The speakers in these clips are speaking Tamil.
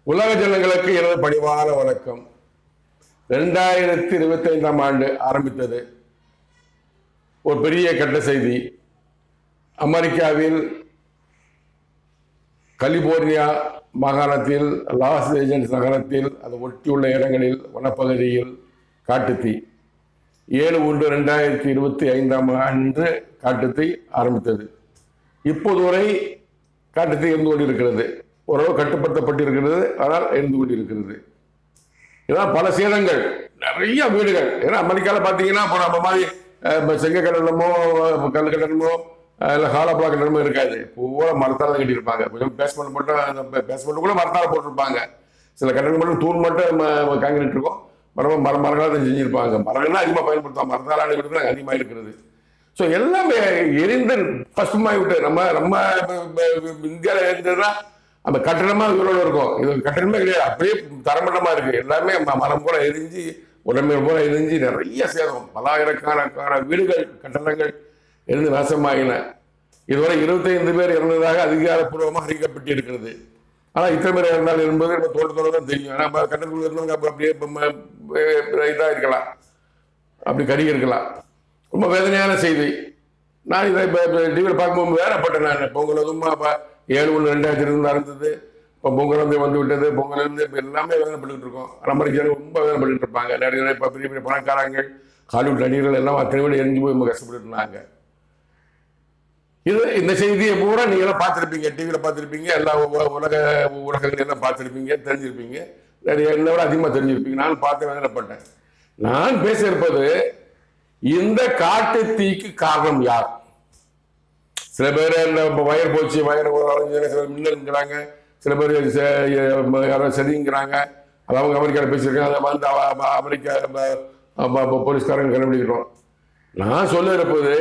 உலக ஜனங்களுக்கு எனது பணிவான வணக்கம். 2025ஆம் ஆண்டு ஆரம்பித்தது. ஒரு பெரிய கெட்ட செய்தி. அமெரிக்காவில் கலிபோர்னியா மாகாணத்தில் லாஸ் ஏஞ்சல்ஸ் நகரத்தில் அதை ஒட்டியுள்ள இடங்களில் வனப்பகுதியில் காட்டுத்தீ 7/1/2025ஆம் ஆண்டு காட்டுத்தீ ஆரம்பித்தது. இப்போது வரை காட்டுத்தீ இருந்து கொண்டிருக்கிறது. ஓரளவு கட்டுப்படுத்தப்பட்டிருக்கிறது, ஆனால் இருந்து கொண்டிருக்கிறது. இதான் பல சேதங்கள், நிறைய வீடுகள். ஏன்னா அமெரிக்காவில் பார்த்தீங்கன்னா இப்போ நம்ம மாதிரி செங்க கட்டணமோ கல் கட்டணமோ இல்லை ஹாலப்பா கட்டணமோ இருக்காது. பூரா மரத்தால் கட்டியிருப்பாங்க. கொஞ்சம் பேஸ்மெண்ட் மட்டும், அந்த பேஸ்மெண்ட் கூட மரத்தால் போட்டிருப்பாங்க. சில கட்டணம் மட்டும் தூண் மட்டும் காங்கிரீட் இருக்கும். மரங்களாக தான் செஞ்சிருப்பாங்க. மரங்கள்லாம் அதிகமாக பயன்படுத்துவாங்க. மரத்தாலான வீடுகள் அதிகமாக இருக்கிறது. ஸோ எல்லாமே எரிந்து பசுமாகி விட்டு நம்ம இந்தியாவில் இருந்ததுன்னா அந்த கட்டணமா இவ்வளவு இருக்கும். இது கட்டணமே கிடையாது, அப்படியே தரமட்டமா இருக்கு. எல்லாமே மரம் போல எரிஞ்சு உடம்பு போல எரிஞ்சு நிறைய சேதம். பலாயிரக்கணக்கான வீடுகள் கட்டணங்கள் இருந்து நாசமாகின. இதுவரை 25 பேர் இறந்ததாக அதிகாரப்பூர்வமாக அறிவிக்கப்பட்டு இருக்கிறது. ஆனால் இத்தனை பேர் இறந்தால் என்பது நம்ம தோட்டத்தோட தான் தெரியும். ஏன்னா கட்டணத்தில் இருந்தவங்க அப்படியே இதாக இருக்கலாம், அப்படி கருகி இருக்கலாம். ரொம்ப வேதனையான செய்தி. நான் இதை டிவியில் பார்க்கும்போது வேறப்பட்டேன். நான் பொங்கல் அதுமா 7/1/2022 இருந்தது. இப்போ பொங்கல் வந்து விட்டது. பொங்கல் இருந்து இப்போ எல்லாமே வேதனைப்பட்டு இருக்கோம். அமெரிக்காவில் ரொம்ப வேதனைப்பட்டு இருப்பாங்க. நிறைய இப்போ பெரிய பெரிய பணக்காரங்கள், ஹாலிவுட் நடிகர்கள் எல்லாம் அத்தனை வீடு எரிஞ்சு போய் ரொம்ப கஷ்டப்பட்டு இருந்தாங்க. இந்த செய்தியை பூரா நீங்களாம் பார்த்துருப்பீங்க, டிவியில் பார்த்துருப்பீங்க, எல்லா ஊடகங்கள் எல்லாம் பார்த்துருப்பீங்க, தெரிஞ்சிருப்பீங்க. நிறைய என்ன விட அதிகமாக தெரிஞ்சிருப்பீங்க. நான் பார்த்து வேதனைப்பட்டேன். நான் பேச இருப்பது இந்த காட்டு தீக்கு காரணம் யார்? சில பேர் வயர் போச்சு, வயர் சில மின்னலுங்கிறாங்க, சில பேர் யாரோ சரிங்கிறாங்க. அது அவங்க அமெரிக்காவில் பேசியிருக்காங்க. அதை வந்து அமெரிக்கா போலீஸ்காரங்க கண்டுபிடிக்கிறோம். நான் சொல்ல இருப்பது,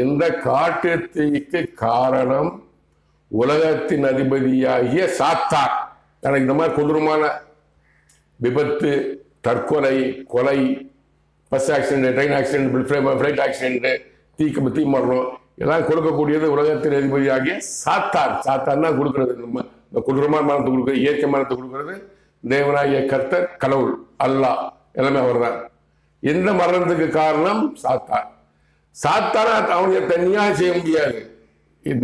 இந்த காட்டு தீக்கு காரணம் உலகத்தின் அதிபதியாகிய சாத்தான். எனக்கு இந்த மாதிரி கொடூரமான விபத்து, தற்கொலை, கொலை, bus accident, train accident, flight accident, தீ மரணம் எல்லாம் கொடுக்கக்கூடியது உலகத்தின் அதிபதியாகிய சாத்தான். சாத்தான் தான் கொடுக்கறது. நம்ம இந்த கொடூரமான மரணத்தை கொடுக்குறது, இயற்கை மரணத்தை கொடுக்கறது தேவனாகிய கர்த்தர், கடவுள், அல்லாஹ் எல்லாமே அவர் தான். எந்த மரணத்துக்கு காரணம் சாத்தான். சாத்தான அவனுடைய தனியாக செய்ய முடியாது.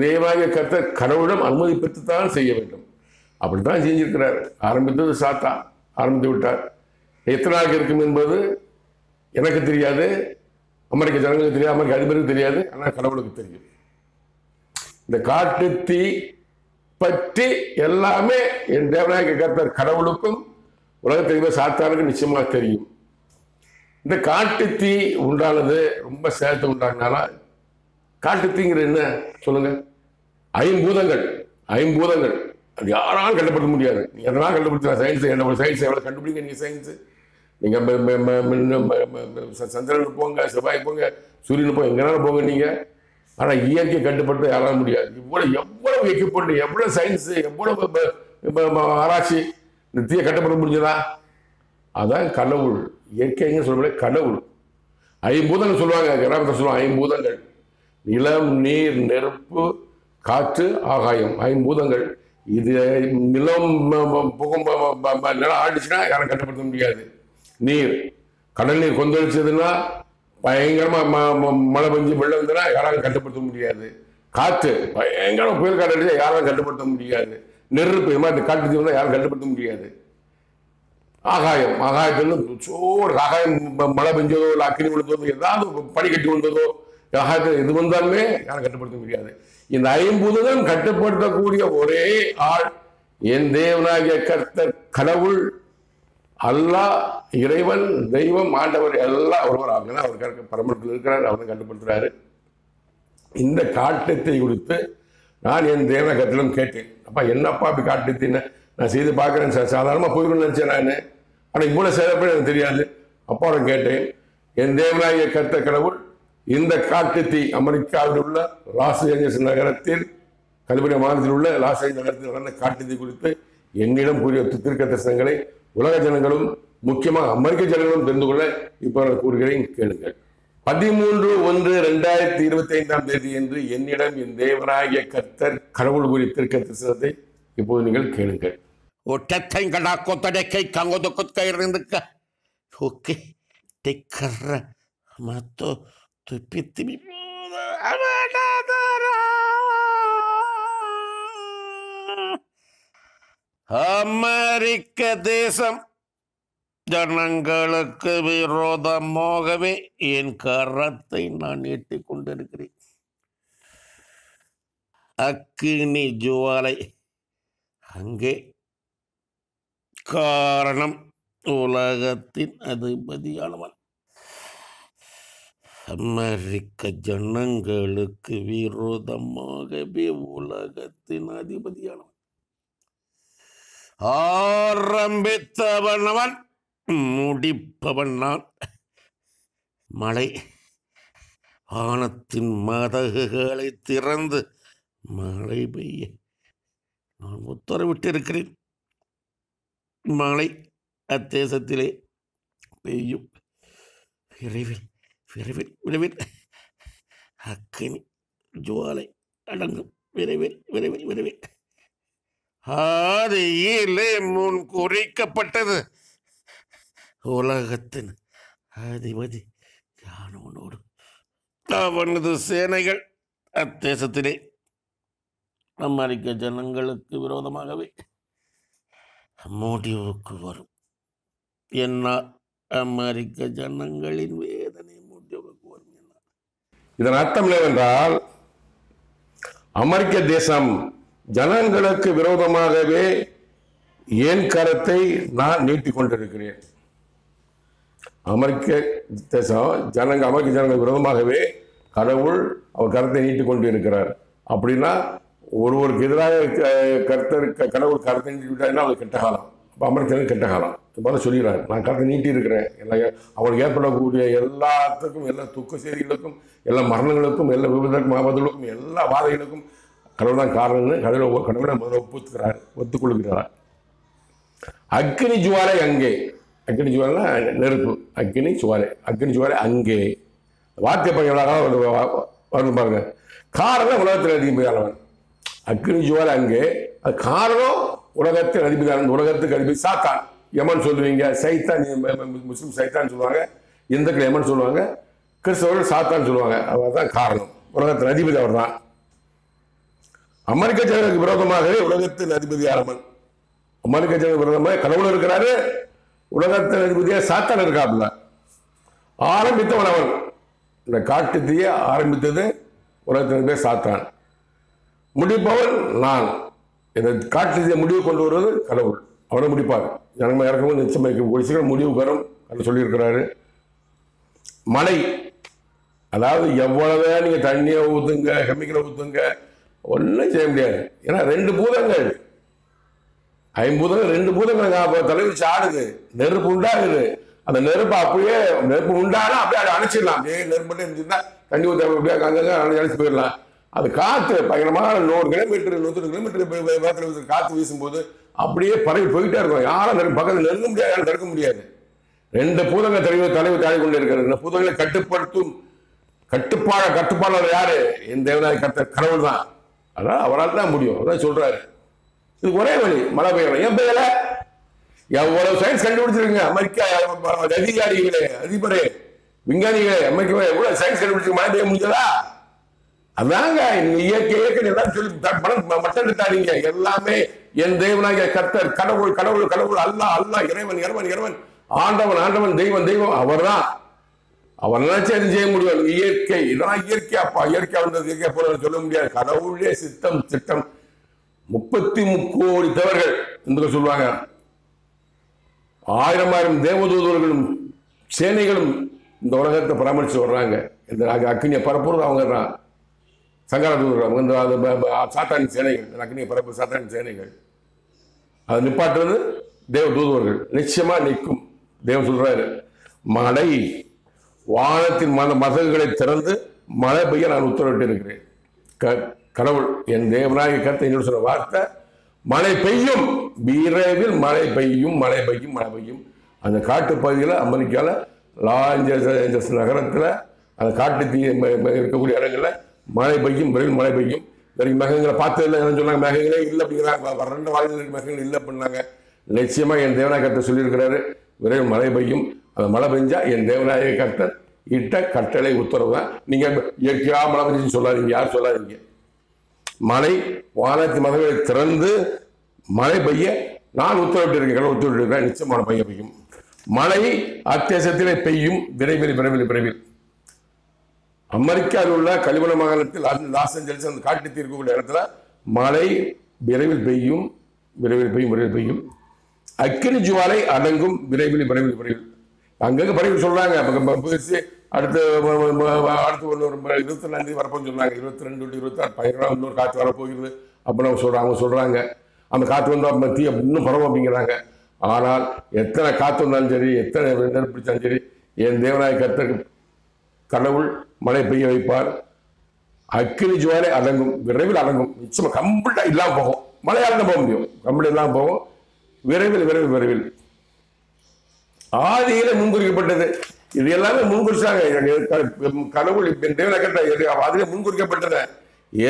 தேவனாகிய கர்த்தர் கடவுளிடம் அனுமதி பெற்றுத்தான் செய்ய வேண்டும். அப்படித்தான் செஞ்சிருக்கிறார். ஆரம்பித்தது சாத்தான், ஆரம்பித்து விட்டார். எத்தனை நாளைக்கு இருக்கும் என்பது எனக்கு தெரியாது, அமெரிக்க ஜனங்களுக்கு தெரியாது, அமெரிக்க அதிபருக்கு தெரியாது, ஆனால் கடவுளுக்கு தெரியும். இந்த காட்டு தீ பற்றி எல்லாமே என் தேவநாயக கர்த்தர் கடவுளுக்கும் உலகத்தில் சாத்தானுக்கும் நிச்சயமாக தெரியும். இந்த காட்டு தீ உண்டானது ரொம்ப சேதத்தை உண்டாக்குனால, காட்டு தீங்கிற என்ன சொல்லுங்க? ஐம்பூதங்கள் அது யாராலும் கண்டுபிடிக்க முடியாது. நீங்க எதனால கண்டுபிடிச்சா? சயின்ஸ் எவ்வளவு கண்டுபிடிங்க. நீங்க சயின்ஸ் நீங்க சந்திரனுக்கு போங்க, செவ்வாய் போங்க, சூரியனு போங்க, எங்கனாலும் போங்க நீங்க. ஆனா இயற்கை கட்டுப்படுத்த யாரால முடியாது. எவ்வளவு எக்யூப்மெண்ட், எவ்வளவு சயின்ஸ், எவ்வளவு ஆராய்ச்சி இந்த தீயை கட்டுப்படுத்த முடிஞ்சதா? அதான் கடவுள். இயற்கைங்க சொல்ல கடவுள். ஐம்பூதங்கள் சொல்லுவாங்க, கிராமத்தை சொல்லுவாங்க. ஐம்பூதங்கள்: நிலம், நீர், நெருப்பு, காற்று, ஆகாயம். ஐம்பூதங்கள். இது நிலம் நிலம் ஆடிச்சுன்னா யாரும் கட்டுப்படுத்த முடியாது. நீர், கடல் நீர் கொந்தளிச்சதுன்னா பயங்கரமா மழை பெஞ்சு வெள்ளம் வந்ததுன்னா யாராலும் கட்டுப்படுத்த முடியாது. காற்று பயங்கரமா புயல் காற்று அடிச்சா யாராலும் கட்டுப்படுத்த முடியாது. நெருப்பு இது மாதிரி காட்டு தீ வந்தால் யாரும் கட்டுப்படுத்த முடியாது. ஆகாயம், ஆகாயத்துல சோறு ஆகாயம் மழை பெஞ்சதோ இல்லை அக்கினி விழுந்ததோ ஏதாவது பனி கட்டி வந்ததோ ஆகாயத்தில் எது வந்தாலுமே யாரும் கட்டுப்படுத்த முடியாது. இந்த ஐம்பூதங்களும் கட்டுப்படுத்தக்கூடிய ஒரே ஆள் என் தேவனாகிய கர்த்தர் கடவுள், அல்லாஹ், இறைவன், தெய்வம், ஆண்டவர் எல்லாம் ஒருவர். ஆகுனா அவர் பரமத்தில் இருக்கிறார், அவர் கட்டுப்படுத்துறாரு. இந்த காட்டுத்தீ குறித்து நான் என் தேவனாகிய கர்த்தரிடம் கேட்டேன். அப்பா என்னப்பா அப்படி காட்டுத்தீன்னு நான் செய்து பார்க்குறேன், சாதாரணமாக போய்க்கணும்னு நினச்சேன் நான். ஆனால் இவ்வளோ சேதப்பட எனக்கு தெரியாது. அப்பா அவரை கேட்டேன், என் தேவனாகிய கர்த்தர் கடவுள், இந்த காட்டுத்தீ அமெரிக்காவில் உள்ள லாஸ் ஏஞ்சல்ஸ் நகரத்தில், கலிபோர்னியா மாநிலத்தில் உள்ள லாஸ் ஏஞ்சல்ஸ் நகரத்தில் நடந்த காட்டுத்தீ குறித்து என்னிடம் கூறிய தீர்க்க தரிசனங்களை உலக ஜனங்களும் முக்கியமாக அமெரிக்க ஜனங்களும் தெரிந்து கொள்ள இப்போ கூறுகிறேன், கேளுங்கள். 13/1/2025 என்று என்னிடம் என் தேவனாகிய கர்த்தர் கடவுள் கூறிய தீர்க்க தரிசனத்தை இப்போது நீங்கள் கேளுங்கள். Utetengala kotadeke kangodo kotkairinduka. Oke, tekara mato tupiti அமெரிக்க தேசம் ஜனங்களுக்கு விரோதமாகவே என் கரத்தை நான் நீட்டிக் கொண்டிருக்கிறேன். அக்கினி ஜுவாலை அங்கே. காரணம் உலகத்தின் அதிபதியானவன். அமெரிக்க ஜனங்களுக்கு விரோதமாகவே உலகத்தின் அதிபதியானவன். ஆரம்பித்தவன் அவன், முடிப்பவன் நான். மழை வானத்தின் மதகுகளை திறந்து மழை பெய்ய நான் உத்தரவிட்டிருக்கிறேன். மழை அத்தேசத்திலே பெய்யும். விரைவில் விரைவில் விரைவில் அக்கினி ஜுவாலை அடங்கும். விரைவில் விரைவில் விரைவில். ஆதியிலே முன் குறிக்கப்பட்டது. உலகத்தின் அதிபதி யானவனோடு அவனது சேனைகள் அத்தேசத்திலே அமெரிக்க ஜனங்களுக்கு விரோதமாகவே முடிவுக்கு வரும். என்னால் அமெரிக்க ஜனங்களின் வேதனை முடிவுக்கு வரும். இதன் அர்த்தம் என்னவென்றால், அமெரிக்க தேசம் ஜனங்களுக்கு விரோதமாகவே என் கரத்தை நான் நீட்டிக் கொண்டிருக்கிறேன். அமெரிக்க தேசம் அமெரிக்க ஜனங்களுக்கு விரோதமாகவே கடவுள் அவர் கரத்தை நீட்டிக் கொண்டு இருக்கிறார். அப்படின்னா ஒருவருக்கு எதிராக கடவுள் கரத்தை நீட்டிவிட்டாருன்னா அவருக்கு கெட்ட காலம். அப்போ அமெரிக்கனுக்கு கெட்ட காலம். இப்போ சொல்லிடுறாரு, நான் கரத்தை நீட்டி இருக்கிறேன். அவங்களுக்கு ஏற்படக்கூடிய எல்லாத்துக்கும், எல்லா துக்க செய்திகளுக்கும், எல்லா மரணங்களுக்கும், எல்லா விபத்துக்கும், ஆபத்துகளுக்கும், எல்லா பாதைகளுக்கும் கடவுள் தான் காரணம்னு கடவுளை முதல்ல ஒத்துக்கொள்கிறார். அக்கினி ஜுவாலை அங்கே. அக்கினி ஜுவாலைனா நெருப்பு. அக்கினி ஜுவாலை அங்கே. வார்த்தை பையனாக வரும் பாருங்க. காரணம் உலகத்தில் அதிபதியானவன். அக்கினி ஜுவாலை அங்கே. அது காரணம் உலகத்தின் அதிபதியான, உலகத்துக்கு அதிபதி சாத்தான். யமன் சொல்லுவீங்க, சைத்தான். முஸ்லிம் சைத்தான் சொல்லுவாங்க, இந்துக்கள் யமன் சொல்லுவாங்க, கிறிஸ்தவர்கள் சாத்தான் சொல்லுவாங்க. அவர் தான் காரணம். உலகத்தின் அதிபதி அவர் தான். அமெரிக்க ஜனங்களுக்கு விரோதமாகவே உலகத்தின் அதிபதியானவன். அமெரிக்க ஜனங்களுக்கு விரோதமாக கடவுள் இருக்கிறாரு. உலகத்தின் அதிபதியாக சாத்தான் இருக்காப்புல. ஆரம்பித்தவன் அவன். இந்த காட்டு தீய ஆரம்பித்தது உலகத்தின் பேர் சாத்தான். முடிப்பவன் நான். இந்த காட்டு தீய முடிவு கொண்டு வருவது கடவுள். அவரை முடிப்பார். ஜனங்கள் இறக்கவும் நிச்சயம் ஒரு சீக்கிரம் முடிவு வரும் அப்படின்னு சொல்லியிருக்கிறாரு. மழை, அதாவது எவ்வளவு நீங்க தண்ணியை ஊத்துங்க, கெமிக்கலை ஊத்துங்க, ஒன்றும் செய்ய முடியாது. ஏன்னா 2 பூதங்கள், 5 பூதங்கள், 2 பூதங்கள் தலைவிச்சு ஆடுது. நெருப்பு உண்டாகுது. அந்த நெருப்பு அப்படியே நெருப்பு உண்டானா அப்படியே அணைச்சிடலாம். அப்படியே நெருப்பு இருந்துச்சுன்னா தண்ணி ஊற்ற அப்படியே அங்கங்க அணைச்சி போயிடலாம். அது காற்று பயங்கரமாக 100 கிலோமீட்டர் 100 கிலோமீட்டர் வேகத்தில் காற்று வீசும்போது அப்படியே பரவி போயிட்டே இருக்கும். யாரும் பக்கத்தில் நெருங்க முடியாது, யாரும் தடுக்க முடியாது. 2 பூதங்கள் தலைவர் தாழி கொண்டு இருக்கிறது. இந்த பூதங்களை கட்டுப்படுத்தும் கட்டுப்பாளர் யாரு? என் தேவனாய் கடவுள் தான். அதனால அவரால் தான் முடியும். அதான் சொல்றாரு. இது ஒரே வழி, மழை பெய்யணும். ஏன் பெய்யல? எவ்வளவு சயின்ஸ் கண்டுபிடிச்சிருக்கீங்க அமெரிக்கா அதிகாரிகளே, அதிபரே, விஞ்ஞானிகளே, அமெரிக்கா எவ்வளவு சயின்ஸ் கண்டுபிடிச்சு மழை பெய்ய முடிஞ்சதா? அதாங்க இயற்கை எல்லாம் சொல்லி மட்டம் தாரீங்க. எல்லாமே என் தேவனாகிய கர்த்தர், கடவுள் கடவுள் கடவுள், அல்லாஹ் அல்லாஹ், இறைவன் இறைவன் இறைவன், ஆண்டவன் ஆண்டவன், தெய்வம் தெய்வம், அவர் தான். அவர் நினைச்சா செய்ய முடியும். இயற்கை இதெல்லாம் இயற்கை. அப்பா இயற்கை வந்தது இயற்கை போல சொல்ல முடியாது. கடவுளே சித்தம் திட்டம். 33 கோடி தேவர்கள் என்று சொல்லுவாங்க. 1000 தேவதூதர்களும் சேனைகளும் இந்த உலகத்தை பராமரிச்சு வர்றாங்க. இந்த அக்னியை பரப்புறது அவங்க தான். சங்கர தூதர்கள் அவங்க சாத்தானின் சேனைகள், அக்னியை பரப்பு சாத்தானின் சேனைகள். அதை நிப்பாட்டுறது தேவ தூதுவர்கள். நிச்சயமா நிற்கும். தேவன் சொல்றாரு, மழை வானத்தின் மதகுகளை திறந்து மழை பெய்ய நான் உத்தரவிட்டு இருக்கிறேன். கடவுள் என் தேவனாகிய கர்த்தர் என்னோட சொன்ன வார்த்தை, மழை பெய்யும், விரைவில் மழை பெய்யும், மழை பெய்யும், மழை பெய்யும். அந்த காட்டு பகுதியில் அமெரிக்காவில் லாஸ் நகரத்தில் அந்த காட்டு தீ இருக்கக்கூடிய இடங்களில் மழை பெய்யும், விரைவில் மழை பெய்யும். வரைக்கும் மேகங்களை பார்த்தது இல்லை சொன்னாங்க. மேகங்களே இல்லை அப்படிங்கிறாங்க. வறண்ட வானிலை மேகங்கள் இல்லை அப்படின்னாங்க. நிச்சயமா என் தேவநாய கர்த்தர் சொல்லியிருக்கிறாரு, விரைவில் மழை பெய்யும். அந்த மழை பெஞ்சா என் தேவநாய கர்த்தர் இட்ட கட்டளை உத்தரவு தான். நீங்க இயற்கையா மழை பெஞ்சுன்னு சொல்லாதீங்க, யாரும் சொல்லாதீங்க. மழை வானத்து மதங்களை திறந்து மழை பெய்ய நான் உத்தரவிட்டு இருக்கேன், கடவுள் உத்தரவிட்டு இருக்கிறேன். நிச்சயமான பெய்யும். மழை அத்தியாசத்திலே பெய்யும், விரைவில் விரைவில் விரைவில். அமெரிக்காவில் உள்ள கலிபோர்னியா மாகாணத்தில் லாஸ் ஏஞ்சல்ஸ் அந்த காட்டு தீர்க்கக்கூடிய இடத்துல மழை விரைவில் பெய்யும், விரைவில் பெய்யும், விரைவில் பெய்யும். அக்கினி ஜுவாலை அடங்கும், விரைவில் விரைவில் விரைவில். அங்கங்க பறவை சொல்றாங்க. போயிடுச்சு, அடுத்து 24 வரப்போன்னு சொன்னாங்க. 22 26 பயங்கரமாக இன்னொரு காற்று வரப்போகிறது அப்படின்னு அவங்க சொல்றாங்க. அந்த காற்று வந்து தீ இன்னும் பரவும் அப்படிங்கிறாங்க. ஆனால் எத்தனை காற்று வந்தாலும் சரி, எத்தனை பிடிச்சாலும் சரி, என் தேவநாய கர்த்தர் கடவுள் மழை பெய்ய வைப்பார். அக்கினி ஜுவாலை அடங்கும், விரைவில் அடங்கும். நிச்சயமா கம்ப்ளீட்டா இல்லாம போகும். மழையால போக முடியும், கம்ப்ளீட் இல்லாம போகும். விரைவில் விரைவில் விரைவில். ஆதியில முன்குறிக்கப்பட்டது. இது எல்லாமே முன்குறிச்சாங்க. கடவுள் தேவநாய கர்த்தர் அதிலே முன்குறிக்கப்பட்டது.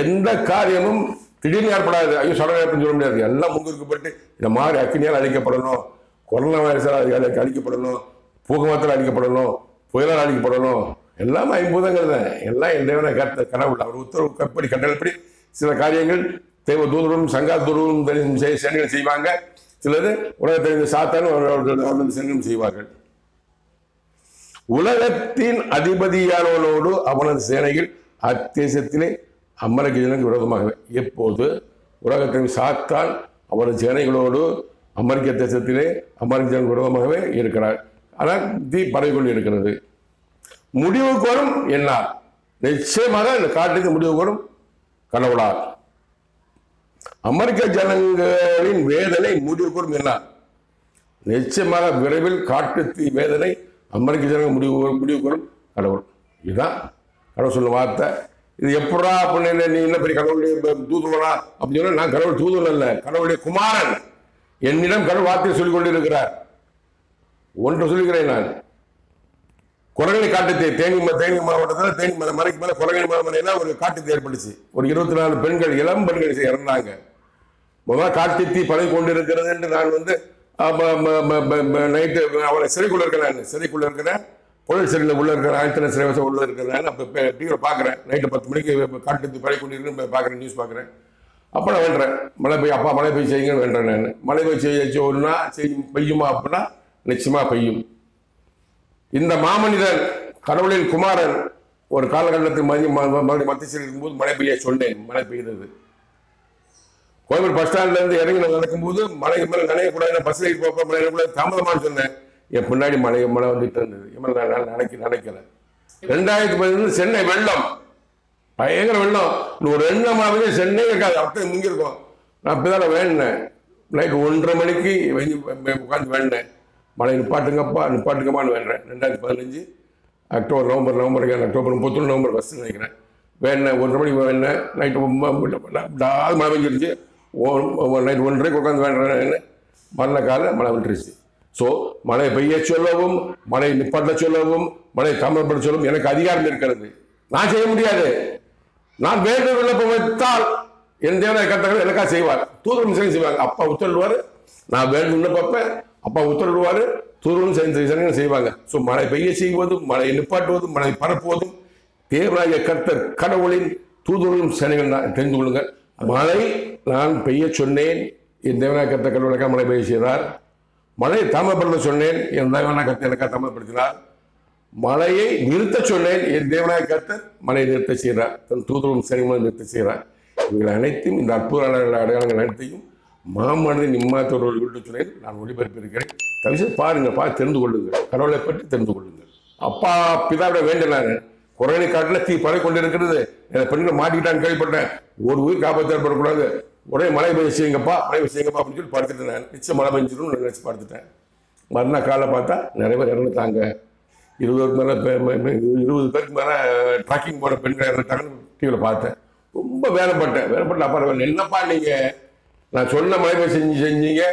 எந்த காரியமும் திடீர்னு ஏற்படாது. ஐயோ சடங்கு சொல்ல முடியாது. எல்லாம் முன்குறிக்கப்பட்டு இந்த மாதிரி அக்கினியால் அழிக்கப்படணும், கொரோனா வைரஸால் அழிக்கப்படணும், பூகம்பத்தால் அழிக்கப்படணும், புயலால் அழிக்கப்படணும். எல்லாமே 50 தான். எல்லாம் என் தேவநாய கர்த்தர் கடவுள் அவர் உத்தரவு கற்படி கட்டளைப்படி சில காரியங்கள் தேவ தூதரும் சங்கா தூதரும் சேனைகள் செய்வாங்க. சிலது உலகத்தை தெரிந்த சாத்தானும் சேனையும் செய்வார்கள். உலகத்தின் அதிபதியானவனோடு அவனது சேனைகள் அத்தேசத்திலே அமெரிக்க ஜனங்களுக்கு விரோதமாகவே. எப்போது உலகத்தின் சாத்தான் அவரது சேனைகளோடு அமெரிக்க தேசத்திலே அமெரிக்க ஜனங்களுக்கு விரோதமாகவே இருக்கிறார். ஆனால் தீ பரவி கொண்டு இருக்கிறது. முடிவுக்கு வரும் என்னால். நிச்சயமாக இந்த காட்டுக்கு முடிவுக்கு வரும் கடவுளார். அமெரிக்க ஜனங்களின் வேதனை முடிவுக்கு வரும் என்னால். நிச்சயமாக விரைவில் காட்டு தீ வேதனை அமெரிக்க ஜனங்கள் முடிவுக்கு வரும் கடவுள். இதுதான் கடவுள் சொல்லும் வார்த்தை. இது எப்படா அப்படின்னு நீ என்ன பெரிய கடவுளுடைய தூதுவனா அப்படின்னு சொன்னா, நான் கடவுள் தூதுவன் அல்ல, கடவுளுடைய குமாரன். என்னிடம் கடவுள் வார்த்தையை சொல்லிக் கொண்டிருக்கிறார். ஒன்று சொல்லுகிறேன் நான். குரங்கணி காட்டுத்தீ தேனி மாவட்டத்தில் தேனி மலைக்கு மேலே குரங்கணி மலையெல்லாம் ஒரு காட்டுத்தீ ஏற்பட்டுச்சு. ஒரு 24 பெண்கள், இளம் பெண்கள் இறந்தாங்க. முதல்ல காட்டுத்தீ பழகி கொண்டிருக்கிறது என்று நான் வந்து நைட்டு அவளை சிறைக்குள்ள இருக்கிறேன், புழல் சிறையில் உள்ள இருக்கிறேன், ஆயத்தன சிறைவாசம் உள்ள இருக்கிறேன். அப்போ டிவியில் பார்க்குறேன். நைட்டு 10 மணிக்கு காட்டுத்தீ பழகி கொண்டிருக்குன்னு பார்க்குறேன், நியூஸ் பார்க்குறேன். அப்போ நான் வேண்டுறேன், மழை பெய்யும், அப்பா மழை பெய்ய செய்யுங்கன்னு வேண்டுறேன். நான் மழை பெய்ய ஒன்றா பெய்யுமா அப்படின்னா நிச்சயமாக பெய்யும். இந்த மாமனிதன் கடவுளின் குமாரன் ஒரு காலகட்டத்தில் மத்திய இருக்கும்போது மழை பெய்ய சொன்னேன். மழை பெய்தது. கோயம்பேடு பஸ் ஸ்டாண்ட்ல இருந்து இறங்கி நடக்கும்போது மழை மேலே நனையக்கூடாது, பஸ் போக மழை தாமதமானு சொன்னேன். என் பின்னாடி மழை வந்துட்டு இருந்தது. நினைக்கல. 2015 சென்னை வெள்ளம், பயங்கர வெள்ளம். ஒரு 2 மாதமே சென்னை இருக்காது, அப்படியே முங்கிருக்கும். நான் இப்பதான் வேண்டினேன். நைட்டு 1:30 மணிக்கு உட்காந்து வேண்டினேன், மழை நிப்பாட்டுங்கப்பான்னு வேண்டேன். 2015 அக்டோபர் நவம்பர் 31 ஃபஸ்ட்டு நினைக்கிறேன். வேணேன் 1:30 மணிக்கு வேணேன். நைட்டு மழை பெஞ்சிருச்சு. நைட்டு 1:30 உட்காந்து வேண்டேன். மரண கால மழை விட்டுருச்சு. ஸோ மழை பெய்ய சொல்லவும், மழை நிப்பாட்ட சொல்லவும், மழை தாமதப்பட சொல்லவும் எனக்கு அதிகாரம் இருக்கிறது. நான் செய்ய முடியாது. நான் வேண்டும் விண்ணப்பம் வைத்தால் என் தேவநாய கர்த்தர் எனக்காக செய்வார். தூதரும் செய்வாங்க. அப்பா உத்தரவிடுவார், நான் வேண்டும் விண்ணப்பப்பேன், அப்பா உத்தரவிடுவார், தூதரும் செய்வாங்க. ஸோ மழை பெய்ய செய்வதும், மழை நிப்பாட்டுவதும், மழை பரப்புவதும் தேவநாய கர்த்தர் கடவுளின் தூதரும் சேனைகள் தான். தெரிந்து கொள்ளுங்கள். மழை நான் பெய்ய சொன்னேன், என் தேவநாய கர்த்தர் கடவுளுக்காக மழை பெய்ய செய்தார். மழையை தாமதப்படுத்த சொன்னேன், என் தேவநாய கர்த்தர் எனக்காக தாமதப்படுத்தினார். மழையை நிறுத்த சொன்னேன், என் தேவநாய கர்த்தர் மழையை நிறுத்த செய்கிறார். தன் தூதரும் சேனைகளும் நிறுத்த செய்கிறார். இவர்கள் அனைத்தையும், இந்த அற்புத அடையாளங்கள் அனைத்தையும் மாமனதின் இம்மாத்தோடு விட்டு சொன்னேன். நான் ஒளிபரப்பியிருக்கிறேன். தவிர பாருங்கள், பார்த்து தெரிந்து கொள்ளுங்கள், கடவுளை பற்றி தெரிந்து கொள்ளுங்கள். அப்பா பிதாவிட வேண்டினார். குரங்கணி காட்டில் தீ பறவை கொண்டிருக்கிறது. பெண்களை மாட்டிக்கிட்டான்னு கேள்விப்பட்டேன். ஒரு உயிர் காப்பாற்ற ஏற்படக்கூடாது, உடனே மழை பெய்ய செய்யுங்கப்பா அப்படின்னு சொல்லி படுத்துட்டேன். நான் நிச்சயம் மழை பெஞ்சிடும் நினைச்சு படுத்துட்டேன். மறுநாள் காலை பார்த்தா நிறைய பேர் இறந்துட்டாங்க. 20 பேருக்கு மேலே ட்ராக்கிங் போன பெண்கள் இறந்துட்டாங்கன்னு டிவியில் பார்த்தேன். ரொம்ப வேலைப்பட்டேன். அப்பா என்னப்பா நீங்கள், நான் சொன்ன மழை பெய்ய செஞ்சீங்க,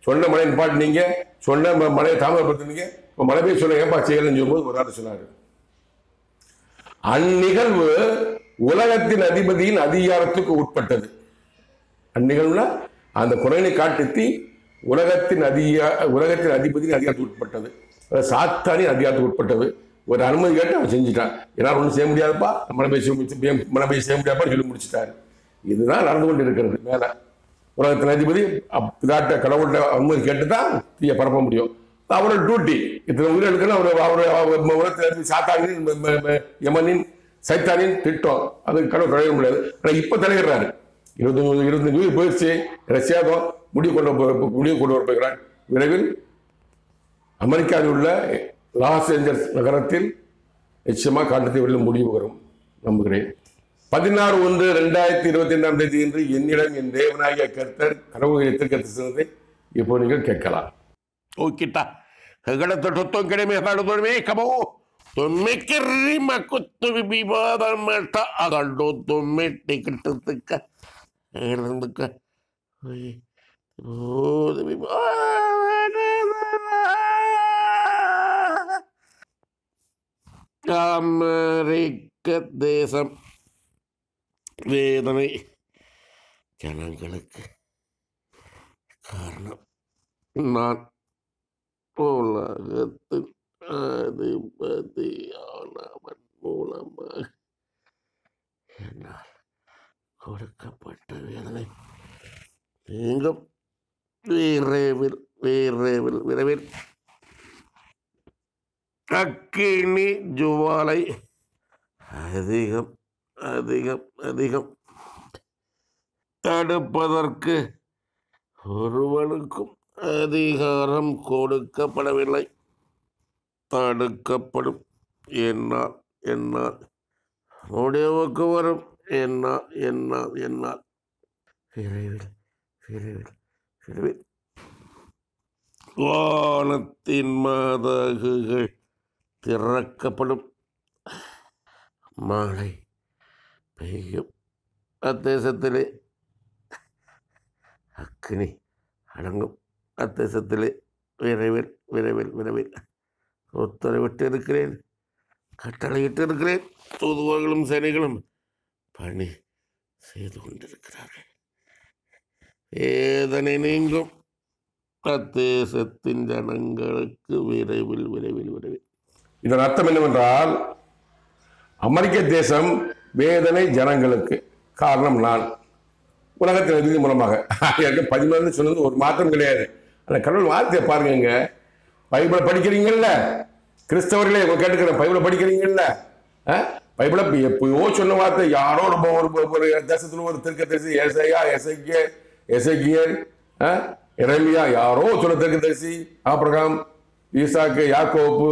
சொன்ன மழை நிப்பாட்டினீங்க, சொன்ன மழையை தாமதப்படுத்தினீங்க, இப்போ மழை பெய்ய சொன்ன ஏப்பா செய்யலன்னு சொல்லும்போது ஒரு ஆள் சொன்னார். அந்நிகழ்வு உலகத்தின் அதிபதியின் அதிகாரத்துக்கு உட்பட்டது. அந்நிகழ்வுனா அந்த குறைனை காட்டுத்தி உலகத்தின் அதிபதியின் அதிகாரத்துக்கு உட்பட்டது, சாத்தானின் அதிகாரத்துக்கு உட்பட்டது. ஒரு அனுமதி கேட்டு அவன் செஞ்சுட்டான். என்னால் ஒன்றும் செய்ய முடியாதுப்பா, மனபை செய்ய முடியாதுப்பா சொல்லி முடிச்சுட்டாரு. இதுதான் நடந்து கொண்டு இருக்கிறது. மேல உலகத்தின் அதிபதி பிதாட்ட கடவுள்கிட்ட அனுமதி கேட்டு தான் தீய பரப்ப முடியும். அவரோட டியூட்டி. இத்தனை உயிர்களுக்குன்னு அவர் சாத்தானின் யமனின் சைத்தானின் திட்டம். அது கடவுள் தலையிட முடியாது. ஆனால் இப்போ தலையிடுறாரு. 25 உயிர் போயிடுச்சு. ரஷ்யாவும் முடிவு கொண்டு வர போகிறார். விரைவில் அமெரிக்காவில் உள்ள லாஸ் ஏஞ்சல்ஸ் நகரத்தில் நிச்சயமாக காட்டுத்தை வெளியில் முடிவு வரும் நம்புகிறேன். 16/1/2022 என்று என்னிடம் என் தேவனாகிய கர்த்தர் கடவுளை எதிர்கத்தை இப்போ நீங்கள் கேட்கலாம். ஓகேட்டா ಹೆಗಡತೊಟ್ಟೊತ್ತೊಂದು ಕಡಿಮೆ ಹಾಡುದೊಡವೆ ಕಮೋ ತೊಮ್ಮೆ ಕೆರ್ರಿ ಮಕ್ಕುತ್ತು ವಿವಾದ ಮಟ್ಟ ಅಗಂಡು ತೊಮ್ಮೆ ಟಿಕೆಟ್ ತಕ್ಕ ಏನಂದಕ್ಕ அமெரிக்க தேசம் வேதனை ஜனங்களுக்கு காரணம் நான் உலகத்தின் அதிபதியானவன் மூலமாக என்னால் கொடுக்கப்பட்ட வேதனை நீங்கும் விரைவில் விரைவில் விரைவில். அக்கினி ஜுவாலை அதிகம் அதிகம் அதிகம் தடுப்பதற்கு ஒருவனுக்கும் அதிகாரம் கொடுக்கப்படவில்லை. தடுக்கப்படும். என்னால் என்னால் முடிவுக்கு வரும். என்னால் என்னால் என்னால் விரைவில் விரைவில் விரைவில் வானத்தின் மதகுகள் திறக்கப்படும். மழை பெய்யும். அத்தேசத்திலே அக்கினி அடங்கும். அத்தேசத்திலே விரைவில் விரைவில் விரைவில் உத்தரவிட்டு இருக்கிறேன், கட்டளையிட்டு இருக்கிறேன். தூதுவர்களும் சேனைகளும் பணி செய்து கொண்டிருக்கிறார்கள். வேதனை நீங்கும். அத்தேசத்தின் ஜனங்களுக்கு விரைவில் விரைவில் விரைவில். இதன் அர்த்தம் என்னவென்றால், அமெரிக்க தேசம் வேதனை ஜனங்களுக்கு காரணம் நான். உலகத்தின் அதிபதி மூலமாக 14 சொன்னது ஒரு மாற்றம் கிடையாது. அந்த கடவுள் வார்த்தையை பாருங்க. பைபிளை படிக்கிறீங்கல்ல கிறிஸ்தவர்களே, கேட்டுக்கிற பைபிளை படிக்கிறீங்கல்ல, பைபிளை எப்பயோ சொன்ன வார்த்தை. யாரோ ஒரு தேசத்துல ஒரு தீர்க்கதரிசி எசேக்கியேல் எரேமியா யாரோ சொன்ன தீர்க்கதரிசி, ஆபிரகாம், ஈசாக்கு, யாக்கோப்பு,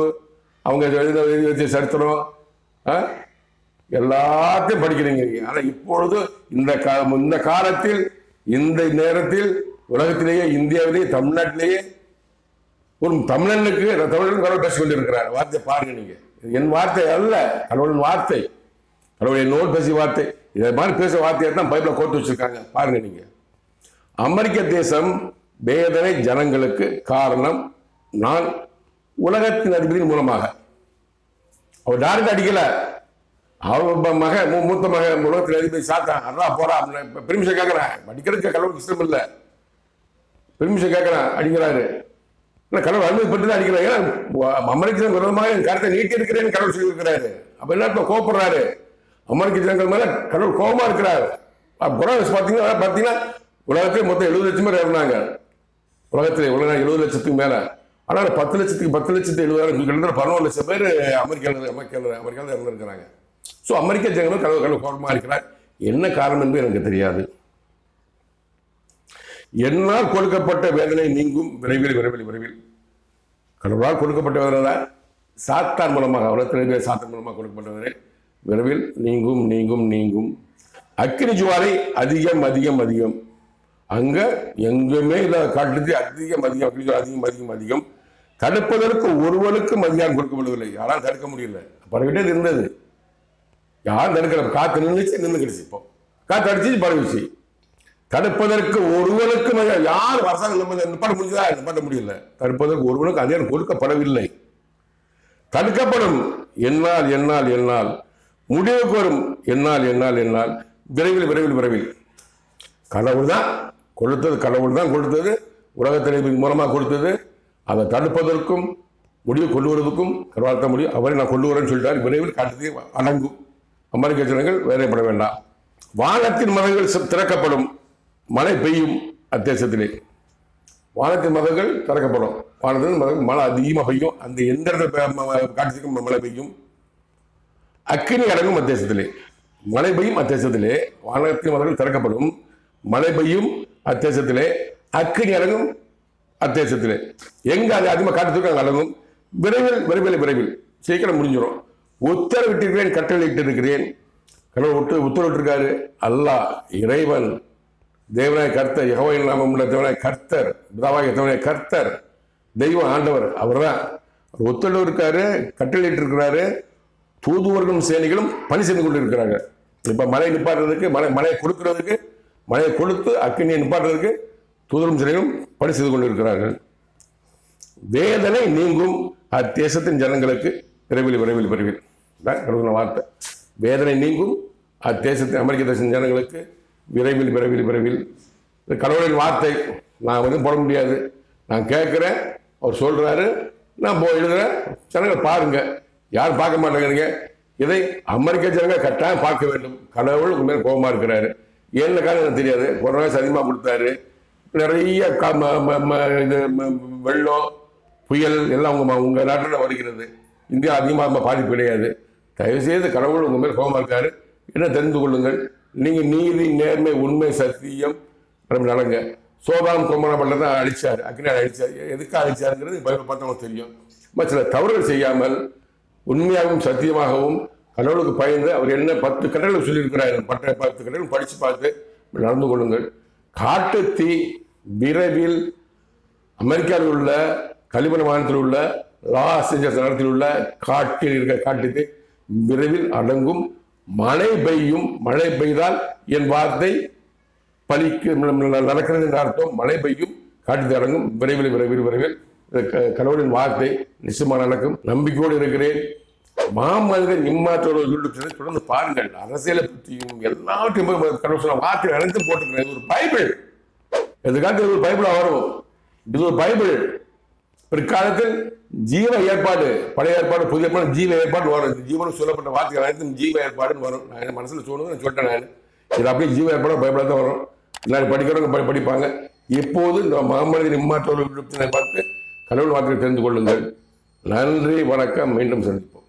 அவங்க எழுதி வச்ச சரித்திரம் எல்லாத்தையும் படிக்கிறீங்க. ஆனா இப்பொழுது இந்த காலத்தில் இந்த நேரத்தில் உலகத்திலேயே இந்தியாவிலேயே தமிழ்நாட்டிலேயே ஒரு தமிழனுக்கு கடவுள் பேசிக் கொண்டிருக்கிறார். வார்த்தை பாருங்க. நீங்க என் வார்த்தை அல்ல, கடவுளின் வார்த்தை, கடவுள் என்னோடு பேசிய வார்த்தை. இதை மாதிரி பேச வார்த்தையை தான் பைபிளை கோர்த்து வச்சிருக்காங்க. பாருங்க நீங்க. அமெரிக்க தேசம் வேதனை ஜனங்களுக்கு காரணம் நான் உலகத்தின் அதிபதியின் மூலமாக. அவர் டார்கெட் அடிக்கல. அவர் மூத்த மக உலகத்தில் அதிபதி சாத்தான் அண்ணா போறா பெர்மிஷன் கேட்கிறேன். அடிக்கிறதுக்கு கடவுளுக்கு இஷ்டம் இல்லை. பெர்மிஷன் கேட்கிறேன், அடிக்கிறாரு. கடவுள் அனுமதிப்பட்டு தான் அடிக்கிறாரு. அமெரிக்க விரோதமாக என் கருத்தை நீட்டி இருக்கிறேன்னு கடவுள் சொல்லியிருக்கிறாரு. அப்ப என்ன கோபப்படுறாரு? அமெரிக்க ஜனங்கள் மேல கடவுள் கோபமா இருக்கிறாரு. பார்த்தீங்கன்னா உலகத்திலே மொத்தம் 70 லட்சம் பேர் இருந்தாங்க. உலகத்திலே 70 லட்சத்துக்கு மேல. ஆனால் 10 லட்சத்துக்கு 70,000 கிட்டத்தட்ட 11 லட்சம் பேர் அமெரிக்காவில் இருந்திருக்கிறாங்க. ஸோ அமெரிக்க ஜனங்களும் கடவுள் கோபமா இருக்கிறார். என்ன காரணம் என்று எனக்கு தெரியாது. என்னால் கொடுக்கப்பட்ட வேதனை நீங்கும் விரைவில் விரைவில் விரைவில். கடவுளால் கொடுக்கப்பட்ட வேதனை சாத்தான் மூலமாக உலகத்தில் சாத்தான் மூலமாக கொடுக்கப்பட்ட வேதனை விரைவில் நீங்கும் நீங்கும் நீங்கும். அக்கினி ஜுவாலை அதிகம் அதிகம் அதிகம். அங்க எங்குமே இல்லாத காட்டுக்கு அதிகம் அதிகம் அதிகம் அதிகம் அதிகம். தடுப்பதற்கு ஒருவனுக்கும் அதிகாரம் கொடுக்கப்படவில்லை. யாராலும் தடுக்க முடியல. பரவிட்டே இருந்தது. யாரும் தடுக்கிற காத்து நின்றுக்கிடுச்சு. இப்போ காத்து அடிச்சு பரவிச்சு. தடுப்பதற்கு ஒருவனுக்கும் யார் அரசாங்கம் நிப்பாட்ட முடிஞ்சதா? நிப்பாட்ட முடியல. தடுப்பதற்கு ஒருவனுக்கு அதிகாரம் கொடுக்கப்படவில்லை. தடுக்கப்படும். என்னால் என்னால் என்னால் முடிவுக்கு வரும். என்னால் என்னால் என்னால் விரைவில் விரைவில் விரைவில். கடவுள் தான் கொடுத்தது, கடவுள் தான் கொடுத்தது, உலகத்தின் மூலமாக கொடுத்தது. அதை தடுப்பதற்கும் முடிவு கொண்டு வருவதற்கும் கடவுள் தான் முடியும். அவரை நான் கொண்டு வரேன்னு சொல்லிட்டார். விரைவில் காட்டுதே அடங்கும். அமெரிக்க ஜனங்கள் வேலைப்பட வேண்டாம். வானத்தின் மதங்கள் திறக்கப்படும், மழை பெய்யும் அத்தேசத்திலே. வானத்தின் மதங்கள் திறக்கப்படும், வானத்தின் மதங்கள் மழை அதிகமாக பெய்யும். அந்த எந்த காட்டுக்கும் மழை பெய்யும். அக்கினி அடங்கும் அத்தேசத்திலே. மழை பெய்யும் அத்தேசத்திலே. வானத்தின் மதங்கள் திறக்கப்படும், மழை பெய்யும் அத்தேசத்திலே. அக்கினி அடங்கும் அத்தேசத்திலே. எங்க அது அதிகமாக காட்டுறதுக்கு அங்கே அடங்கும். விரைவில் விரைவில் விரைவில் சீக்கிரம் முடிஞ்சிடும். உத்தரவிட்டிருக்கிறேன், கட்டளையிட்டு இருக்கிறேன். கடவுள் உத்தரவிட்டிருக்காரு. அல்லாஹ் இறைவன், தேவனாய கர்த்தர், யெகோவாவின் நாமம் உள்ள தேவனாய கர்த்தர், பிதாவாகிய தேவனாய கர்த்தர், தெய்வம் ஆண்டவர் அவர் தான். அவர் உத்தரவு இருக்காரு, கட்டளையிட்டு இருக்கிறாரு. தூதுவர்களும் சேனைகளும் பணி செய்து கொண்டு இருக்கிறாங்க. இப்ப மழை நிப்பாட்டுறதுக்கு, மழையை கொடுக்கிறதுக்கு, மழையை கொடுத்து அக்கினியை நிப்பாட்டுறதுக்கு தூதுவர்களும் சேனைகளும் பணி செய்து கொண்டு இருக்கிறார்கள். வேதனை நீங்கும் அத்தேசத்தின் ஜனங்களுக்கு விரைவில் விரைவில் விரைவில். கடவுள் வார்த்தை. வேதனை நீங்கும் அத்தேசத்தின் அமெரிக்க தேசத்தின் ஜனங்களுக்கு விரைவில் விரைவில் விரைவில். கடவுளின் வார்த்தை. நான் வந்து போட முடியாது. நான் கேட்குறேன், அவர் சொல்றாரு, நான் எழுதுறேன். ஜனங்கள் பாருங்க. யாரும் பார்க்க மாட்டேங்கிறீங்க. இதை அமெரிக்க ஜனங்கள் கட்டாயம் பார்க்க வேண்டும். கடவுள் உங்க மேல் கோபமா இருக்கிறாரு. என்ன காரணம் எனக்கு தெரியாது. கொரோனா அதிகமாக கொடுத்தாரு. நிறைய வெள்ளம், புயல் எல்லாம் உங்க நாட்டில் வருகிறது. இந்தியா அதிகமாக பாதிப்பு கிடையாது. தயவுசெய்து கடவுள் உங்க மேல் கோபமா இருக்காரு. என்ன தெரிந்து கொள்ளுங்கள். நீங்க நீதி, நேர்மை, உண்மை, சத்தியம் நடங்க. சோதாம் கொமரா பள்ளத்தை அழிச்சாரு, அக்னியால் அழிச்சாரு. எதுக்காக அழிச்சாருங்கிறது பைபிள் பார்த்தவங்க தெரியும். சில தவறுகள் செய்யாமல் உண்மையாகவும் சத்தியமாகவும் கடவுளுக்கு பயந்து அவர் என்ன 10 கட்டளைகள் சொல்லியிருக்கிறார். 10 கட்டளைகள் படித்து பார்த்து நடந்து கொள்ளுங்கள். காட்டுத்தீ விரைவில் அமெரிக்காவில் உள்ள கலிபோர்னியா மாநிலத்தில் உள்ள லாஸ் ஏஞ்சல்ஸ் நகரத்தில் உள்ள காட்டில் இருக்க காட்டுத்தீ விரைவில் அடங்கும். மழை பெய்யும். மழை பெய்தால் என் வார்த்தை பலிக்கு நடக்கிறது என்ற அர்த்தம். மழை பெய்யும், காட்டுத்தீ அடங்கும். விரைவில் விரைவில் விரைவில் கடவுளின் வார்த்தை நிச்சயமாக நடக்கும். நம்பிக்கையோடு இருக்கிறேன். மாமனிதன் இம்மாற்றோடு தொடர்ந்து பாருங்கள். அரசியலை பற்றியும் எல்லாத்தையும் கடவுள் சொன்ன வார்த்தை அனைத்தும் போட்டுக்கிறேன். இது ஒரு பைபிள். எதுக்காக ஒரு பைபிளா வரும். இது ஒரு பைபிள். பிற்காலத்தில் ஜீவ ஏற்பாடு, பழைய ஏற்பாடு, புதிய ஏற்பாடு, ஜீவ ஏற்பாடு வரும். ஜீவனுக்கு சொல்லப்பட்ட வார்த்தைகள் அனைத்தும் ஜீவ ஏற்பாடுன்னு வரும். நான் என் மனசுல சொல்லிட்டேன். நான் இது அப்படியே ஜீவ ஏற்பாடு பைபிளா தான் வரும். எல்லாரும் படிக்கிறவங்க படிப்பாங்க. எப்போது இந்த மாமனிதன் இம்மாற்றோடு பார்த்து கடவுள் வார்த்தையை தெரிந்து கொள்ளுங்கள். நன்றி, வணக்கம். மீண்டும் சந்திப்போம்.